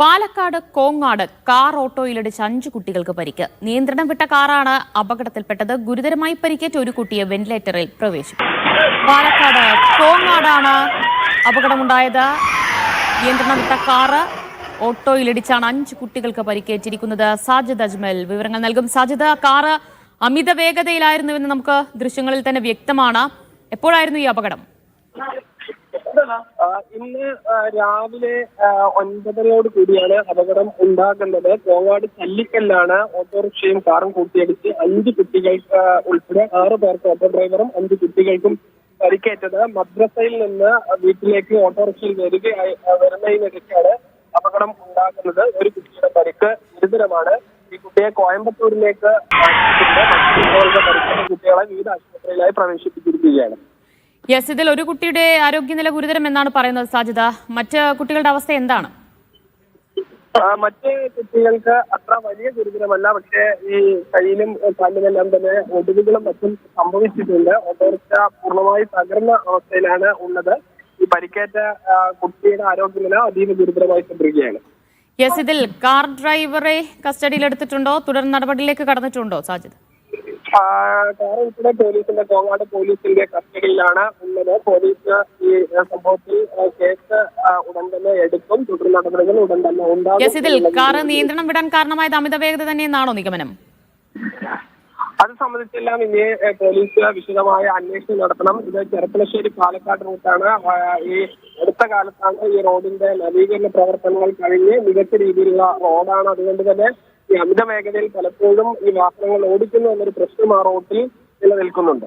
Palakkad Kongad car ഓട്ടോയിലിടിച്ച് 5 കുട്ടികൾക്ക് പരിക്ക്. നിയന്ത്രണം വിട്ട കാറാണ് അപകടത്തിൽപ്പെട്ടത്. ഗുരുതരമായി പരിക്കേറ്റ ഒരു കുട്ടിയെ വെന്റിലേറ്ററിൽ പ്രവേശിപ്പിച്ചു. പാലക്കാട് കോങ്ങാടാണ് അപകടമുണ്ടായത്. നിയന്ത്രണം വിട്ട കാറ് ഓട്ടോയിലിടിച്ചാണ് 5 കുട്ടികൾക്ക് പരിക്കേറ്റിരിക്കുന്നത്. സാജിദ് അജ്മൽ വിവരങ്ങൾ നൽകും. സാജിദ്, കാറ് അമിത വേഗതയിലായിരുന്നുവെന്ന് നമുക്ക് ദൃശ്യങ്ങളിൽ തന്നെ വ്യക്തമാണ്. എപ്പോഴായിരുന്നു ഈ അപകടം? ഇന്ന് രാവിലെ 9:30 കൂടിയാണ് അപകടം ഉണ്ടാകുന്നത്. കോങ്ങാട് ചല്ലിക്കല്ലാണ് ഓട്ടോറിക്ഷയും കാറും കൂട്ടിയിടിച്ച് 5 കുട്ടികൾക്ക് ഉൾപ്പെടെ 6 പേർക്ക് ഓട്ടോ ഡ്രൈവറും 5 കുട്ടികൾക്കും പരിക്കേറ്റത്. മദ്രസയിൽ നിന്ന് വീട്ടിലേക്ക് ഓട്ടോറിക്ഷയിൽ വരുന്നതിനിടയ്ക്കാണ് അപകടം ഉണ്ടാകുന്നത്. ഒരു കുട്ടിയുടെ പരിക്ക് ഗുരുതരമാണ്. ഈ കുട്ടിയെ കോയമ്പത്തൂരിലേക്ക് കുട്ടികളെ വിവിധ ആശുപത്രിയിലായി പ്രവേശിപ്പിച്ചിരിക്കുകയാണ്. യെസ്, ഇതിൽ ഒരു കുട്ടിയുടെ ആരോഗ്യനില ഗുരുതരം എന്നാണ് പറയുന്നത് സാജിദ. മറ്റ് കുട്ടികളുടെ അവസ്ഥ എന്താണ്? മറ്റ് കുട്ടികൾക്ക് അത്ര വലിയ ഗുരുതരമല്ല. പക്ഷേ ഈ കയ്യിലും കാലിലുമെല്ലാം തന്നെ ഒടിവുകളും മറ്റും സംഭവിച്ചിട്ടുണ്ട്. ഓട്ടോറിക്ഷ പൂർണ്ണമായി തകർന്ന അവസ്ഥയിലാണ് ഉള്ളത്. ഈ പരിക്കേറ്റ കുട്ടിയുടെ ആരോഗ്യനില അതീവ ഗുരുതരമായി തുടരുകയാണ്. യെസ്, ഇതിൽ കാർ ഡ്രൈവറെ കസ്റ്റഡിയിലെടുത്തിട്ടുണ്ടോ? തുടർ നടപടിയിലേക്ക് കടന്നിട്ടുണ്ടോ സാജിദ്? കാർ ഉൾപ്പെടെ കോങ്ങാട് പോലീസിന്റെ കസ്റ്റഡിയിലാണ് ഉള്ളത്. പോലീസ് ഈ സംഭവത്തിൽ കേസ് ഉടൻ തന്നെ എടുക്കും. തുടർ നടപടികൾ ഉടൻ തന്നെ ഉണ്ടാകും. ഇതിൽ കാർ നിയന്ത്രണം വിടാൻ കാരണമായത് അമിത വേഗത തന്നെയെന്നാണോ നിഗമനം? അത് സംബന്ധിച്ചെല്ലാം ഇനി പോലീസ് വിശദമായ അന്വേഷണം നടത്തണം. ഇത് ചെർപ്പളശ്ശേരി പാലക്കാട് റൂട്ടാണ്. ഈ അടുത്ത കാലത്താണ് ഈ റോഡിന്റെ നവീകരണ പ്രവർത്തനങ്ങൾ കഴിഞ്ഞ് മികച്ച രീതിയിലുള്ള റോഡാണ്. അതുകൊണ്ട് തന്നെ ഈ അമിത വേഗതയിൽ പലപ്പോഴും ഈ വാഹനങ്ങൾ ഓടിക്കുന്നു എന്നൊരു പ്രശ്നം ആ റോട്ടിൽ നിലനിൽക്കുന്നുണ്ട്.